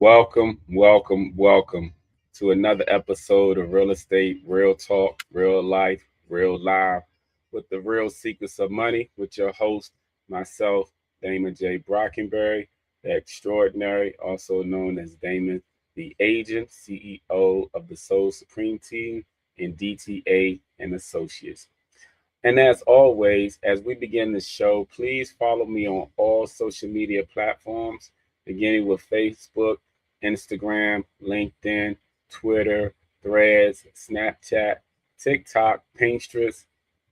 Welcome to another episode of Real Estate, Real Talk, Real Life, Real Live with the real secrets of money with your host, myself, Damon J. Brockenberry, the extraordinary, also known as Damon, the agent, CEO of the Soul Supreme Team in DTA and Associates. And as always, as we begin the show, please follow me on all social media platforms, beginning with Facebook, Instagram, LinkedIn, Twitter, Threads, Snapchat, TikTok, Pinterest,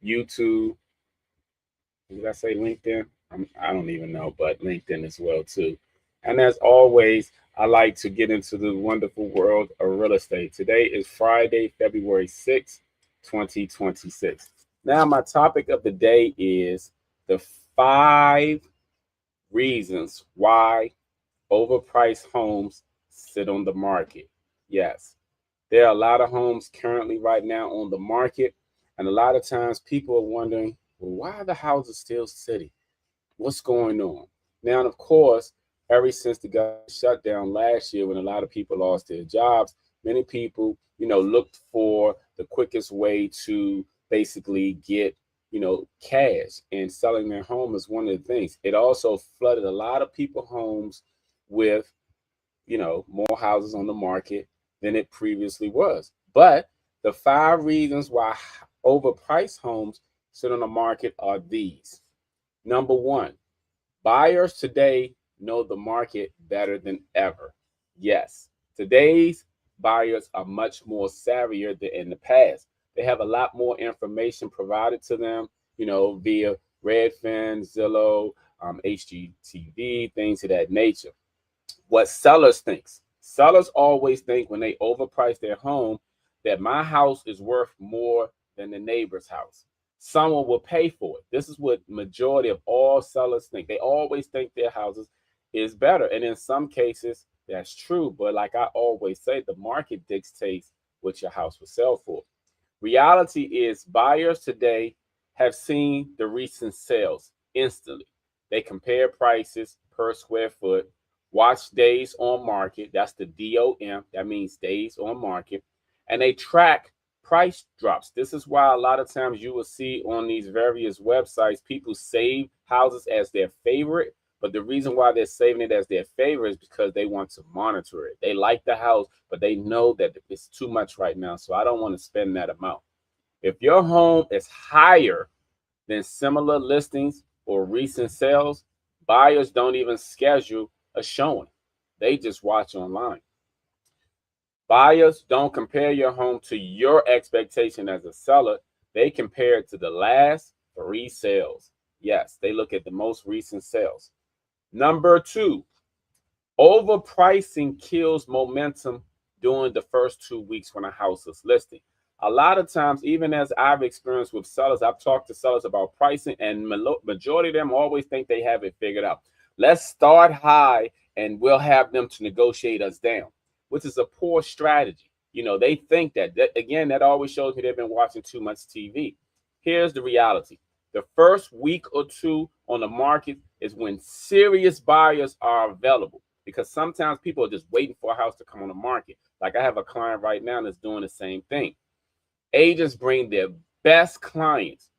YouTube. Did I say LinkedIn? I don't even know, but LinkedIn as well too. And as always, I like to get into the wonderful world of real estate. Today is Friday, February 6th, 2026. Now, my topic of the day is the 5 reasons why overpriced homes sit on the market. Yes, there are a lot of homes currently right now on the market, and a lot of times people are wondering, well, why are the houses still sitting? What's going on? Now, of course, ever since the government shut down last year when a lot of people lost their jobs, many people, looked for the quickest way to basically get, cash, and selling their home is one of the things. It also flooded a lot of people homes with, more houses on the market than it previously was. But the 5 reasons why overpriced homes sit on the market are these. Number one, buyers today know the market better than ever. Yes, today's buyers are much more savvier than in the past. They have a lot more information provided to them, via Redfin, Zillow, HGTV, things of that nature. What sellers think. Sellers always think when they overprice their home that my house is worth more than the neighbor's house. Someone will pay for it. This is what majority of all sellers think. They always think their houses is better. And in some cases, that's true. But like I always say, the market dictates what your house will sell for. Reality is buyers today have seen the recent sales instantly. They compare prices per square foot, watch days on market. That's the DOM. That means days on market. And they track price drops. This is why a lot of times you will see on these various websites, people save houses as their favorite. But the reason why they're saving it as their favorite is because they want to monitor it. They like the house, but they know that it's too much right now. So I don't want to spend that amount. If your home is higher than similar listings or recent sales, buyers don't even schedule a showing. They just watch online. Buyers don't compare your home to your expectation as a seller. They compare it to the last 3 sales. Yes, they look at the most recent sales. Number two, overpricing kills momentum during the first 2 weeks when a house is listed. A lot of times, even as I've experienced with sellers, I've talked to sellers about pricing, and majority of them always think they have it figured out. Let's start high and we'll have them to negotiate us down, which is a poor strategy. They think that again, that always shows me they've been watching too much TV. Here's the reality. The first week or two on the market is when serious buyers are available, because sometimes people are just waiting for a house to come on the market. Like I have a client right now that's doing the same thing. Agents bring their best clients.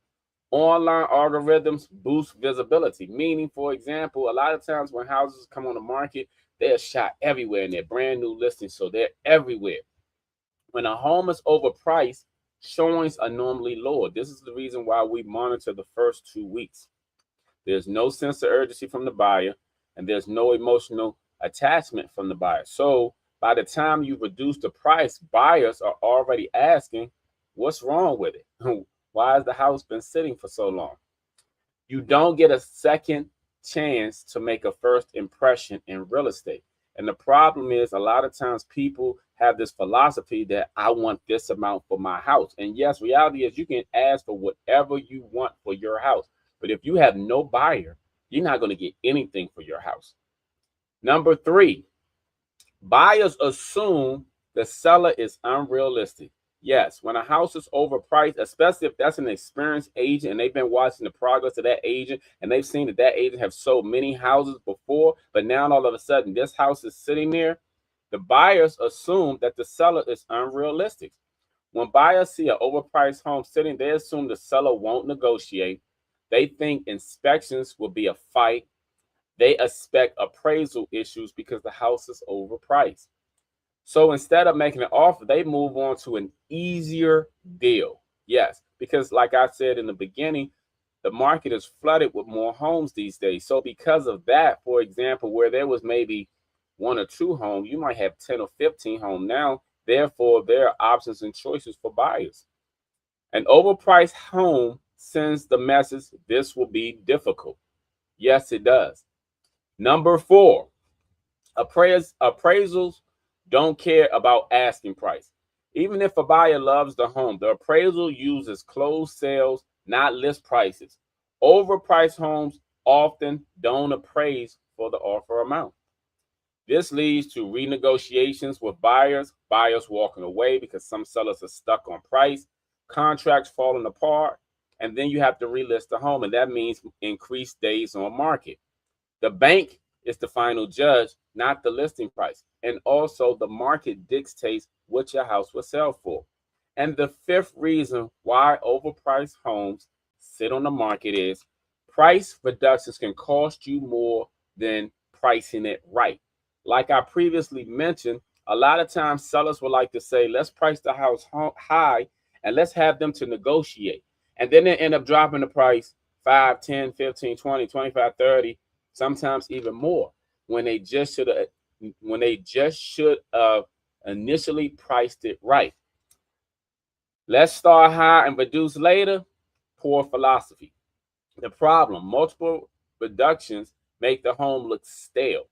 Online algorithms boost visibility, meaning, for example, a lot of times when houses come on the market, they're shot everywhere and they're brand new listings, so they're everywhere. When a home is overpriced, showings are normally lower. This is the reason why we monitor the first 2 weeks. There's no sense of urgency from the buyer, and there's no emotional attachment from the buyer. So by the time you reduce the price, buyers are already asking, what's wrong with it? Why has the house been sitting for so long? You don't get a second chance to make a first impression in real estate. And the problem is a lot of times people have this philosophy that I want this amount for my house. And yes, reality is you can ask for whatever you want for your house. But if you have no buyer, you're not going to get anything for your house. Number three, buyers assume the seller is unrealistic. Yes, when a house is overpriced, especially if that's an experienced agent and they've been watching the progress of that agent and they've seen that agent have sold many houses before, but now all of a sudden this house is sitting there, The buyers assume that the seller is unrealistic. When buyers see an overpriced home sitting, they assume the seller won't negotiate. They think inspections will be a fight. They expect appraisal issues because the house is overpriced. So instead of making an offer, they move on to an easier deal. Yes, because like I said in the beginning, the market is flooded with more homes these days. So because of that, for example, where there was maybe one or two homes, you might have 10 or 15 homes now. Therefore, there are options and choices for buyers. An overpriced home sends the message this will be difficult. Yes, it does. Number 4, appraisals don't care about asking price. Even if a buyer loves the home, the appraisal uses closed sales, not list prices. Overpriced homes often don't appraise for the offer amount. This leads to renegotiations with buyers walking away because some sellers are stuck on price, contracts falling apart, and then you have to relist the home, and that means increased days on market. The bank is the final judge, not the listing price. And also, the market dictates what your house will sell for. And the fifth reason why overpriced homes sit on the market is price reductions can cost you more than pricing it right. Like I previously mentioned, a lot of times sellers will like to say, let's price the house high and let's have them to negotiate. And then they end up dropping the price 5, 10, 15, 20, 25, 30, sometimes even more when they just should have initially priced it right. Let's start high and reduce later. Poor philosophy. The problem, multiple reductions make the home look stale.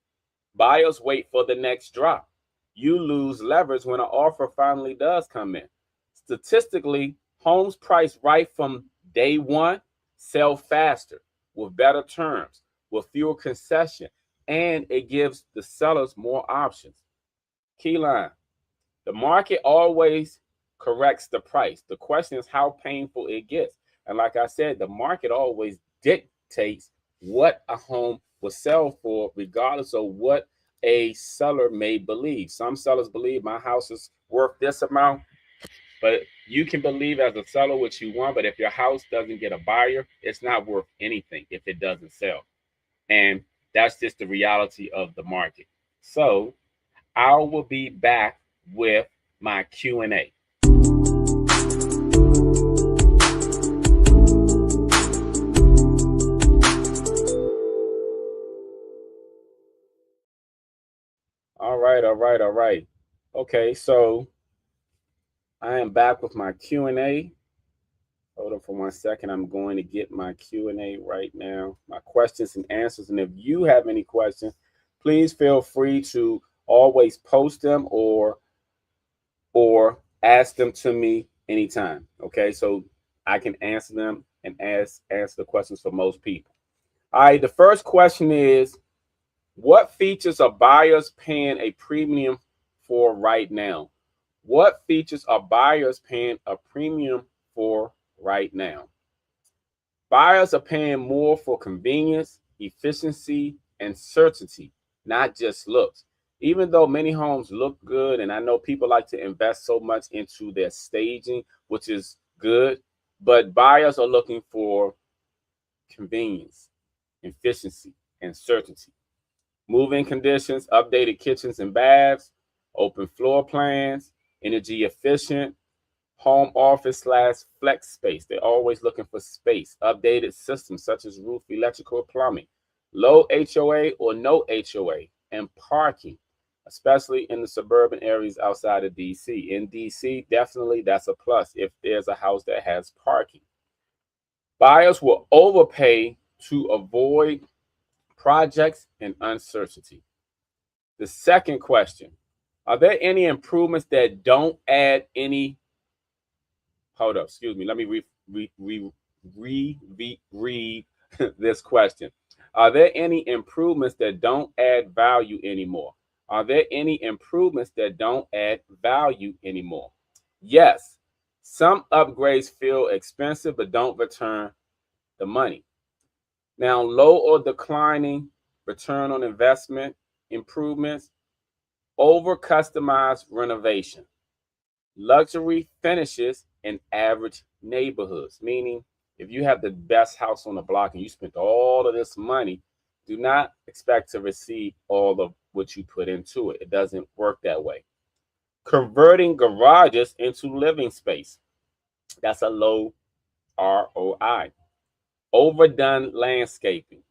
Buyers wait for the next drop. You lose leverage when an offer finally does come in. Statistically, homes priced right from day one sell faster, with better terms, with fewer concessions, and it gives the sellers more options. Key line: the market always corrects the price. The question is how painful it gets. And like I said, the market always dictates what a home will sell for, regardless of what a seller may believe. Some sellers believe my house is worth this amount, but you can believe as a seller what you want. But if your house doesn't get a buyer, it's not worth anything if it doesn't sell. And that's just the reality of the market. So I will be back with my Q&A. All right. Okay, so I am back with my Q&A. Hold on for 1 second. I'm going to get my Q&A right now, my questions and answers. And if you have any questions, please feel free to always post them or ask them to me anytime. Okay, so I can answer them and answer the questions for most people. All right, the first question is, what features are buyers paying a premium for right now? What features are buyers paying a premium for right now? Buyers are paying more for convenience, efficiency, and certainty, not just looks. Even though many homes look good, and I know people like to invest so much into their staging, which is good, but buyers are looking for convenience, efficiency, and certainty. Move-in conditions, updated kitchens and baths, open floor plans, energy efficient, home office / flex space. They're always looking for space, updated systems such as roof, electrical, plumbing, low HOA or no HOA, and parking, especially in the suburban areas outside of DC. In DC, definitely that's a plus if there's a house that has parking. Buyers will overpay to avoid projects and uncertainty. The second question, are there any improvements that don't add any? Hold up, excuse me. Let me read this question. Are there any improvements that don't add value anymore? Are there any improvements that don't add value anymore? Yes, some upgrades feel expensive but don't return the money. Now, low or declining return on investment improvements Over customized renovation, luxury finishes in average neighborhoods. Meaning, if you have the best house on the block and you spent all of this money, do not expect to receive all of what you put into it. It doesn't work that way. Converting garages into living space, that's a low ROI. Overdone landscaping,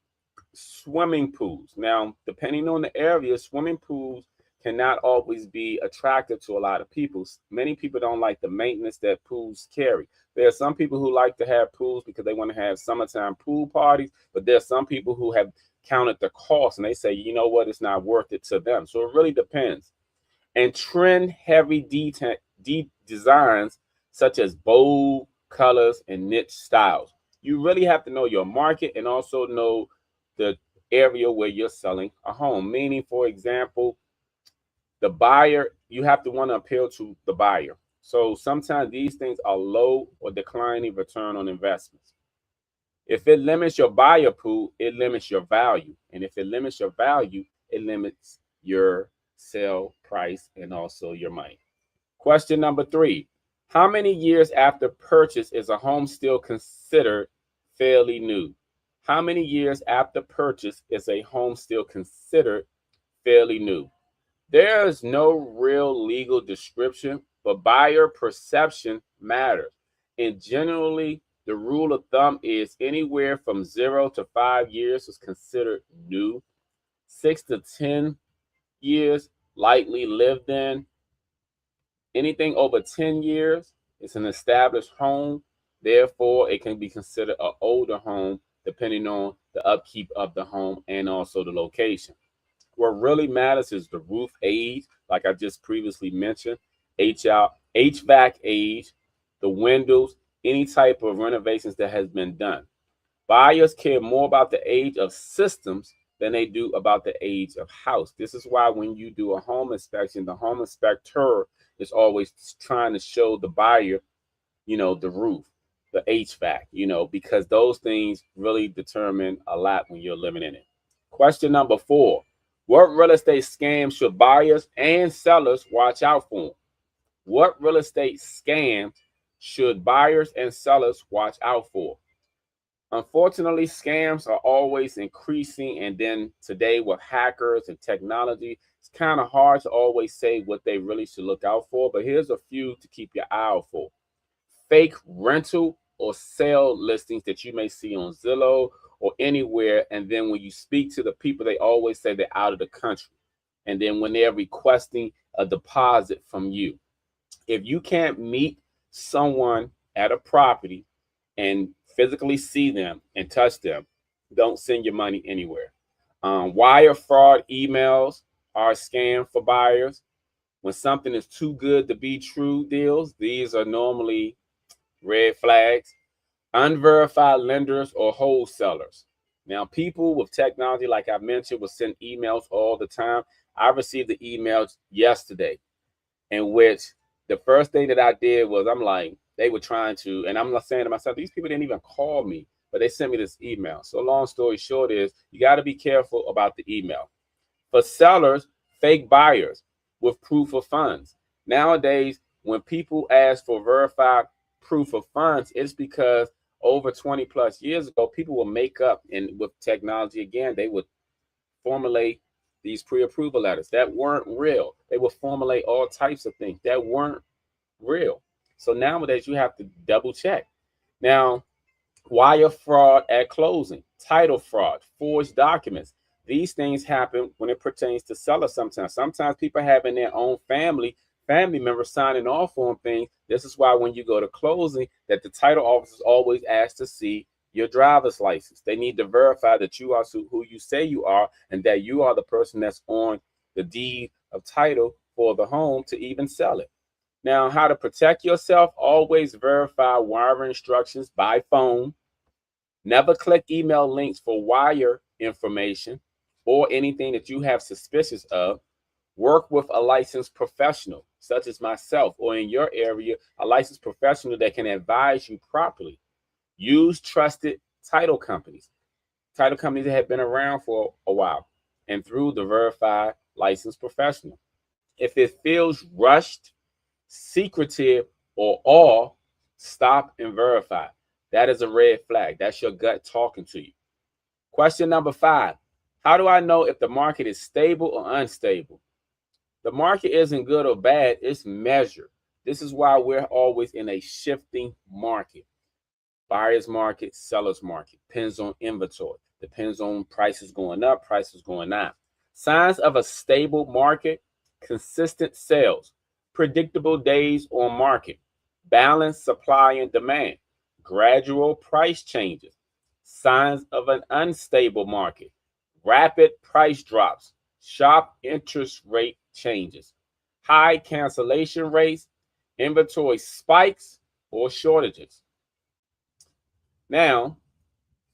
swimming pools. Now, depending on the area, swimming pools cannot always be attractive to a lot of people. Many people don't like the maintenance that pools carry. There are some people who like to have pools because they want to have summertime pool parties, but there are some people who have counted the cost and they say, you know what, it's not worth it to them. So it really depends. And trend heavy deep designs such as bold colors and niche styles. You really have to know your market and also know the area where you're selling a home. Meaning, for example, the buyer, you have to want to appeal to the buyer. So sometimes these things are low or declining return on investments. If it limits your buyer pool, it limits your value. And if it limits your value, it limits your sale price and also your money. Question number 3. How many years after purchase is a home still considered fairly new? How many years after purchase is a home still considered fairly new? There is no real legal description, but buyer perception matters. And generally, the rule of thumb is anywhere from 0 to 5 years is considered new. 6 to 10 years, lightly lived in. Anything over 10 years is an established home. Therefore, it can be considered an older home depending on the upkeep of the home and also the location. What really matters is the roof age, like I just previously mentioned, HVAC age, the windows, any type of renovations that has been done. Buyers care more about the age of systems than they do about the age of house. This is why when you do a home inspection, the home inspector is always trying to show the buyer, the roof, the HVAC, because those things really determine a lot when you're living in it. Question number 4. What real estate scams should buyers and sellers watch out for? What real estate scams should buyers and sellers watch out for? Unfortunately, scams are always increasing. And then today with hackers and technology, it's kind of hard to always say what they really should look out for. But here's a few to keep your eye out for. Fake rental or sale listings that you may see on Zillow or anywhere. And then when you speak to the people, they always say they're out of the country. And then when they're requesting a deposit from you, if you can't meet someone at a property and physically see them and touch them, don't send your money anywhere. Wire fraud emails are a scam for buyers. When something is too good to be true deals, these are normally red flags. Unverified lenders or wholesalers. Now, people with technology, like I mentioned, will send emails all the time. I received the emails yesterday in which the first thing that I did was I'm like, they were trying to, and I'm not saying to myself, these people didn't even call me, but they sent me this email. So long story short is you got to be careful about the email. For sellers, fake buyers with proof of funds. Nowadays, when people ask for verified proof of funds, it's because over 20 plus years ago, people will make up, and with technology again, they would formulate these pre-approval letters that weren't real. They would formulate all types of things that weren't real. So nowadays you have to double check. Now, wire fraud at closing, title fraud, forged documents. These things happen when it pertains to sellers sometimes. Sometimes people having their own family members signing off on things. This is why when you go to closing, that the title office is always asked to see your driver's license. They need to verify that you are who you say you are and that you are the person that's on the deed of title for the home to even sell it. Now, how to protect yourself: always verify wire instructions by phone. Never click email links for wire information or anything that you have suspicious of. Work with a licensed professional, such as myself, or in your area, a licensed professional that can advise you properly. Use trusted title companies that have been around for a while, and through the verified licensed professional. If it feels rushed, secretive, or all, stop and verify. That is a red flag. That's your gut talking to you. Question number 5. How do I know if the market is stable or unstable? The market isn't good or bad, it's measured. This is why we're always in a shifting market. Buyer's market, seller's market. Depends on inventory. Depends on prices going up, prices going down. Signs of a stable market: consistent sales, predictable days on market, balanced supply and demand, gradual price changes. Signs of an unstable market: rapid price drops, sharp interest rate changes, high cancellation rates, inventory spikes or shortages. Now,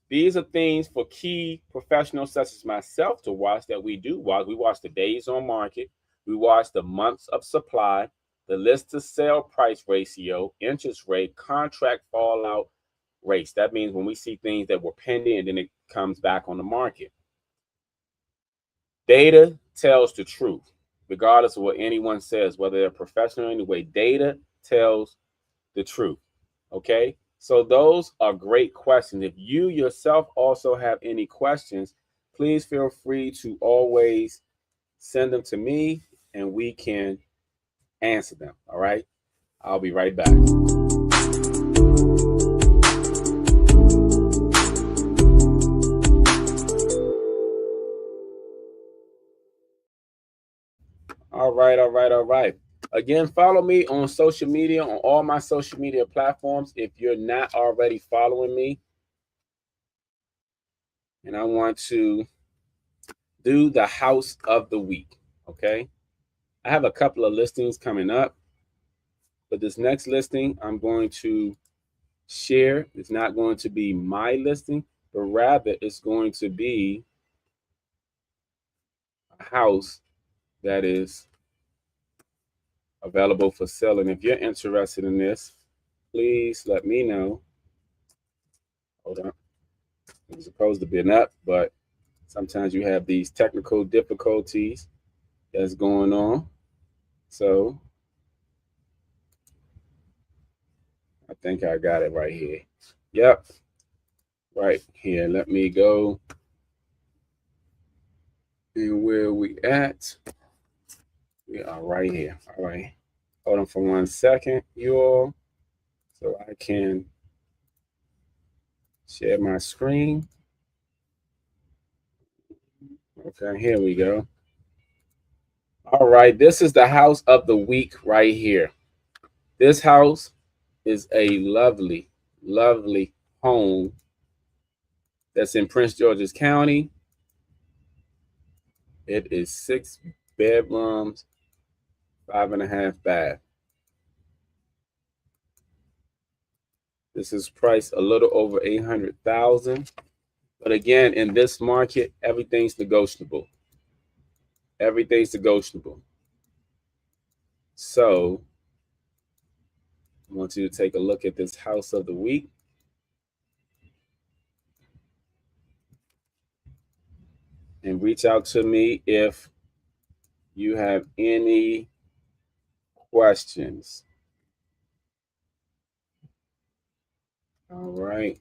these are things for key professionals such as myself to watch that we do watch. We watch the days on market. We watch the months of supply, the list to sell price ratio, interest rate, contract fallout rates. That means when we see things that were pending and then it comes back on the market. Data tells the truth, regardless of what anyone says, whether they're professional anyway. Data tells the truth. Okay? So those are great questions. If you yourself also have any questions, please feel free to always send them to me and we can answer them. All right. I'll be right back. All right. Again, follow me on social media, on all my social media platforms. If you're not already following me, and I want to do the house of the week. Okay. I have a couple of listings coming up, but this next listing I'm going to share is not going to be my listing, but rather it's going to be a house that is available for sale. And if you're interested in this, please let me know. Hold on. It was supposed to be up, but sometimes you have these technical difficulties that's going on. So I think I got it right here. Yep. Right here. Let me go. And where we at? We are right here. All right. Hold on for 1 second, you all, so I can share my screen. Okay, here we go. All right, this is the house of the week right here. This house is a lovely, lovely home that's in Prince George's County. It is 6 bedrooms, 5.5 baths. This is priced a little over $800,000. But again, in this market, everything's negotiable. Everything's negotiable. So I want you to take a look at this house of the week. And reach out to me if you have any questions. All right.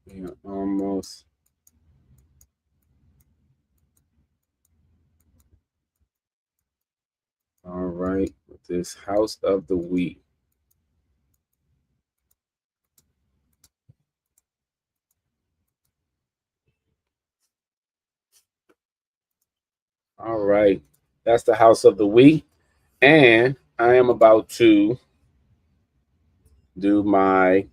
We are almost. All right. With this house of the week. All right. That's the house of the week. And I am about to do my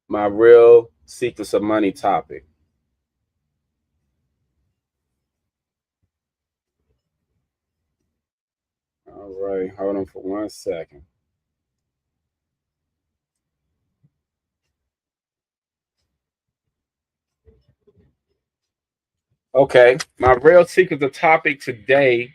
real secrets of money topic. All right, hold on for 1 second. Okay, my real secrets of topic today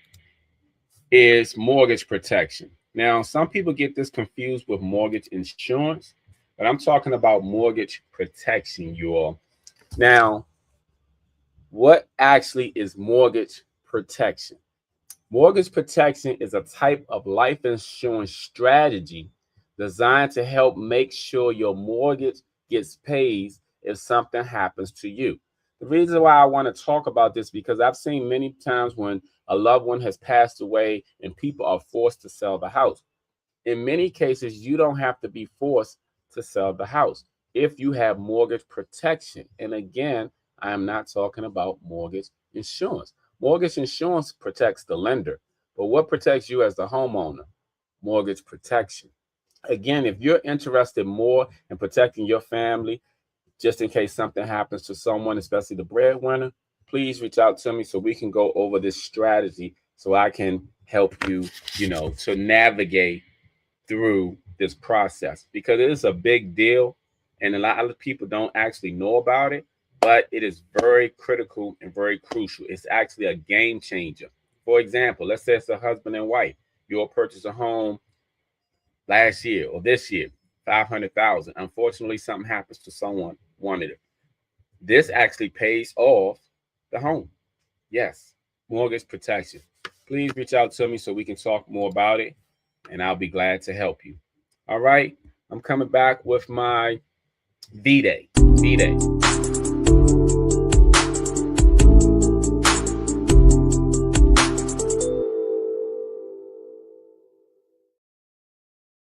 is mortgage protection. Now, some people get this confused with mortgage insurance, but I'm talking about mortgage protection, you all. Now, what actually is mortgage protection? Mortgage protection is a type of life insurance strategy designed to help make sure your mortgage gets paid if something happens to you. The reason why I want to talk about this because I've seen many times when a loved one has passed away and people are forced to sell the house. In many cases, you don't have to be forced to sell the house if you have mortgage protection. And again, I am not talking about mortgage insurance. Mortgage insurance protects the lender, but what protects you as the homeowner? Mortgage protection. Again, if you're interested more in protecting your family, just in case something happens to someone, especially the breadwinner, please reach out to me so we can go over this strategy so I can help you, to navigate through this process because it is a big deal and a lot of people don't actually know about it, but it is very critical and very crucial. It's actually a game changer. For example, let's say it's a husband and wife. You'll purchase a home last year or this year, 500,000. Unfortunately, something happens to someone wanted it. This actually pays off the home. Yes, mortgage protection. Please reach out to me so we can talk more about it, and I'll be glad to help you. All right, I'm coming back with my VDay. VDay.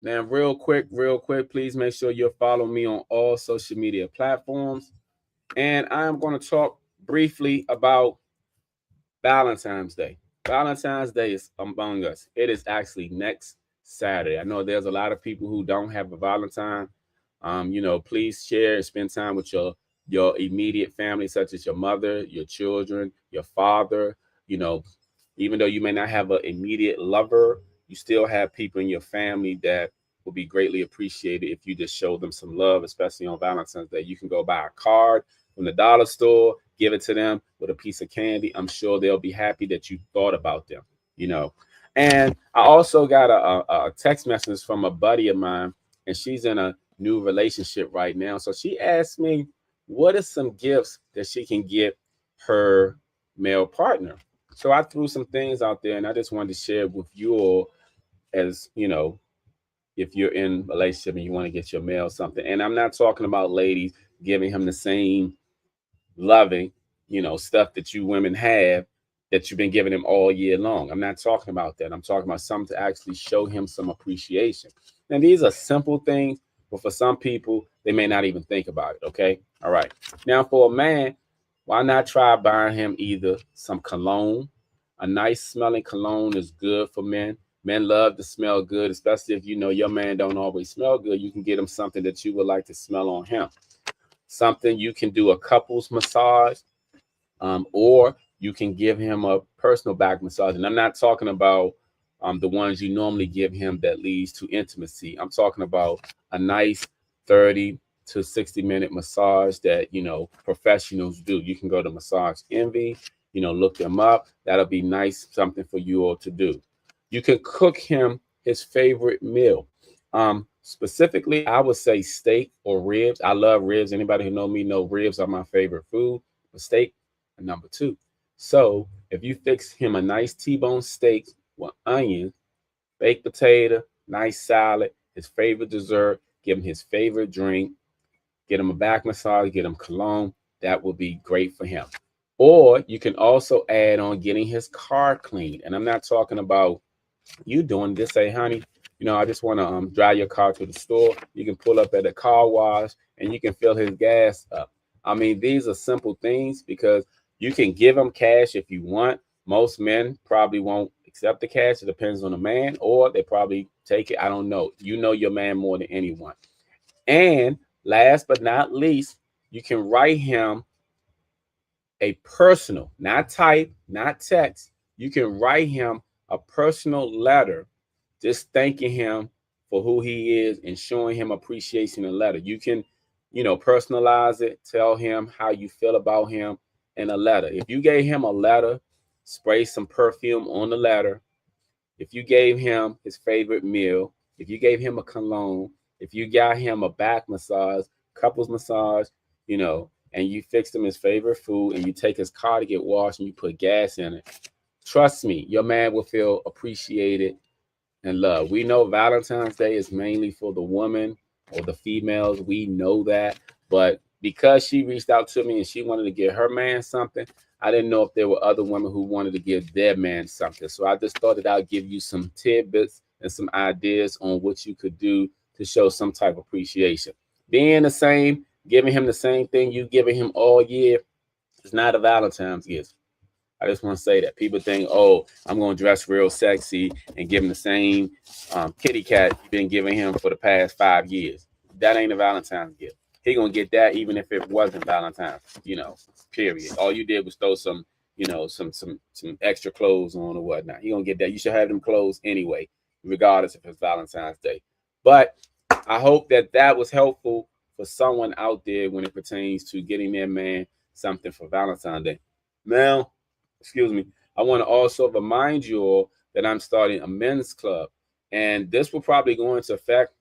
Now, real quick, please make sure you're following me on all social media platforms. And I am going to talk briefly about Valentine's Day. Valentine's Day is among us. It is actually next Saturday. I know there's a lot of people who don't have a Valentine. Please share and spend time with your immediate family, such as your mother, your children, your father. You know, even though you may not have an immediate lover, you still have people in your family that will be greatly appreciated if you just show them some love, especially on Valentine's Day. You can go buy a card from the dollar store, give it to them with a piece of candy. I'm sure they'll be happy that you thought about them, you know. And I also got a text message from a buddy of mine, and she's in a new relationship right now. So she asked me, what are some gifts that she can get her male partner? So I threw some things out there, and I just wanted to share with you all as, if you're in a relationship and you want to get your male something. And I'm not talking about ladies giving him the same loving, stuff that you women have that you've been giving him all year long. I'm not talking about that. I'm talking about something to actually show him some appreciation. And these are simple things, but for some people, they may not even think about it. Okay. All right. Now, for a man, why not try buying him either some cologne? A nice smelling cologne is good for men. Men love to smell good, especially if you know your man don't always smell good. You can get him something that you would like to smell on him. Something you can do a couples massage, or you can give him a personal back massage. And I'm not talking about the ones you normally give him that leads to intimacy. I'm talking about a nice 30 to 60-minute massage that, professionals do. You can go to Massage Envy, look them up. That'll be nice, something for you all to do. You can cook him his favorite meal. Specifically, I would say steak or ribs. I love ribs. Anybody who know me know ribs are my favorite food. But steak, number two. So if you fix him a nice T-bone steak with onions, baked potato, nice salad, his favorite dessert, give him his favorite drink, get him a back massage, get him cologne, that would be great for him. Or you can also add on getting his car cleaned. And I'm not talking about you doing this. Say, honey, I just want to drive your car to the store. You can pull up at a car wash and you can fill his gas up. I mean, these are simple things because you can give him cash if you want. Most men probably won't accept the cash. It depends on the man, or they probably take it. I don't know. You know your man more than anyone. And last but not least, you can write him a personal, not type, not text. You can write him a personal letter just thanking him for who he is and showing him appreciation in a letter. You can, personalize it, tell him how you feel about him in a letter. If you gave him a letter, spray some perfume on the letter. If you gave him his favorite meal, if you gave him a cologne, if you got him a back massage, couples massage, and you fix him his favorite food, and you take his car to get washed, and you put gas in it, trust me, your man will feel appreciated and loved. We know Valentine's Day is mainly for the woman or the females. We know that. But because she reached out to me and she wanted to get her man something, I didn't know if there were other women who wanted to give their man something. So I just thought that I'd give you some tidbits and some ideas on what you could do to show some type of appreciation. Being the same, giving him the same thing you giving him all year is not a Valentine's gift. I just want to say that people think, oh, I'm going to dress real sexy and give him the same kitty cat you've been giving him for the past 5 years. That ain't a Valentine's gift. He going to get that even if it wasn't Valentine's, period. All you did was throw some, some extra clothes on or whatnot. He going to get that. You should have them clothes anyway, regardless if it's Valentine's Day. But I hope that was helpful for someone out there when it pertains to getting their man something for Valentine's Day. Now, I want to also remind you all that I'm starting a men's club, and this will probably go into effect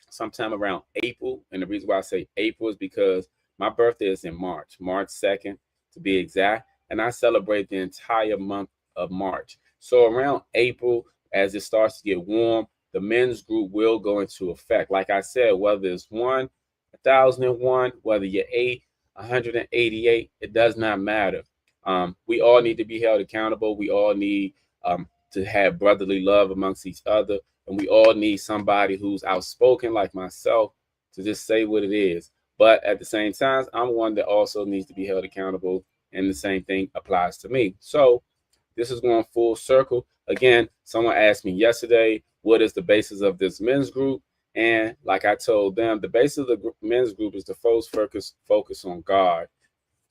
sometime around April. And the reason why I say April is because my birthday is in March 2nd to be exact, and I celebrate the entire month of March. So around April, as it starts to get warm, the men's group will go into effect. Like I said, whether it's 1,001, whether you're 188, it does not matter. We all need to be held accountable. We all need to have brotherly love amongst each other. And we all need somebody who's outspoken like myself to just say what it is. But at the same time, I'm one that also needs to be held accountable. And the same thing applies to me. So this is going full circle. Again, someone asked me yesterday, what is the basis of this men's group? And like I told them, the basis of the men's group is to focus on God,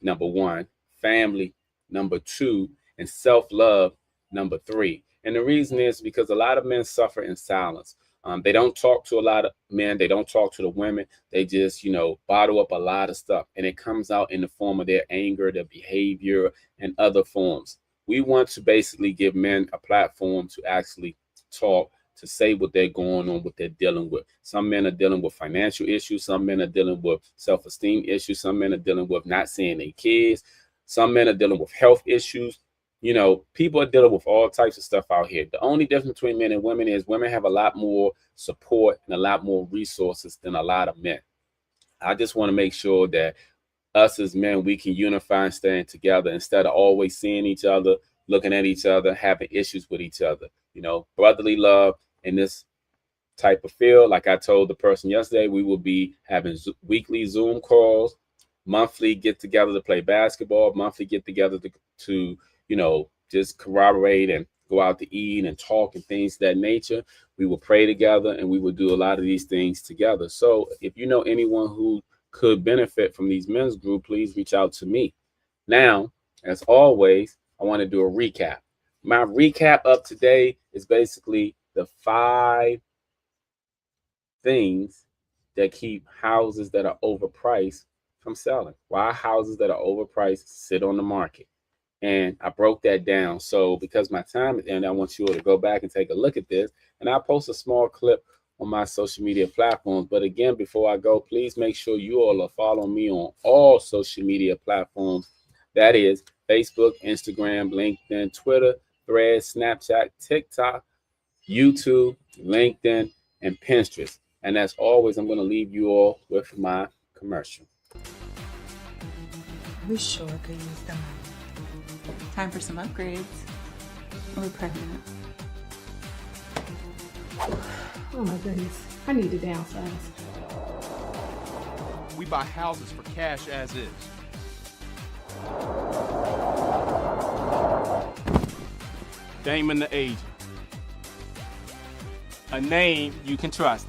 number 1, family, number 2, and self-love, number 3. And the reason is because a lot of men suffer in silence. They don't talk to a lot of men. They don't talk to the women. They just, bottle up a lot of stuff. And it comes out in the form of their anger, their behavior, and other forms. We want to basically give men a platform to actually talk, to say what they're going on, what they're dealing with. Some men are dealing with financial issues. Some men are dealing with self-esteem issues. Some men are dealing with not seeing their kids. Some men are dealing with health issues. People are dealing with all types of stuff out here. The only difference between men and women is women have a lot more support and a lot more resources than a lot of men. I just want to make sure that us as men, we can unify and stand together instead of always seeing each other, looking at each other, having issues with each other. Brotherly love in this type of field. Like I told the person yesterday, we will be having weekly Zoom calls, monthly get together to play basketball, monthly get together to just corroborate and go out to eat and talk and things of that nature. We will pray together and we will do a lot of these things together. So if you know anyone who could benefit from these men's group, please reach out to me. Now, as always, I want to do a recap. My recap of today is basically the 5 things that keep houses that are overpriced from selling. Why houses that are overpriced sit on the market. And I broke that down. So because my time is ended, I want you all to go back and take a look at this. And I'll post a small clip on my social media platforms. But again, before I go, please make sure you all are following me on all social media platforms. That is Facebook, Instagram, LinkedIn, Twitter, Threads, Snapchat, TikTok, YouTube, LinkedIn, and Pinterest. And as always, I'm going to leave you all with my commercial. We sure could use the money. Time for some upgrades. We're pregnant. Oh my goodness, I need to downsize. We buy houses for cash as is. Damon the Agent. A name you can trust.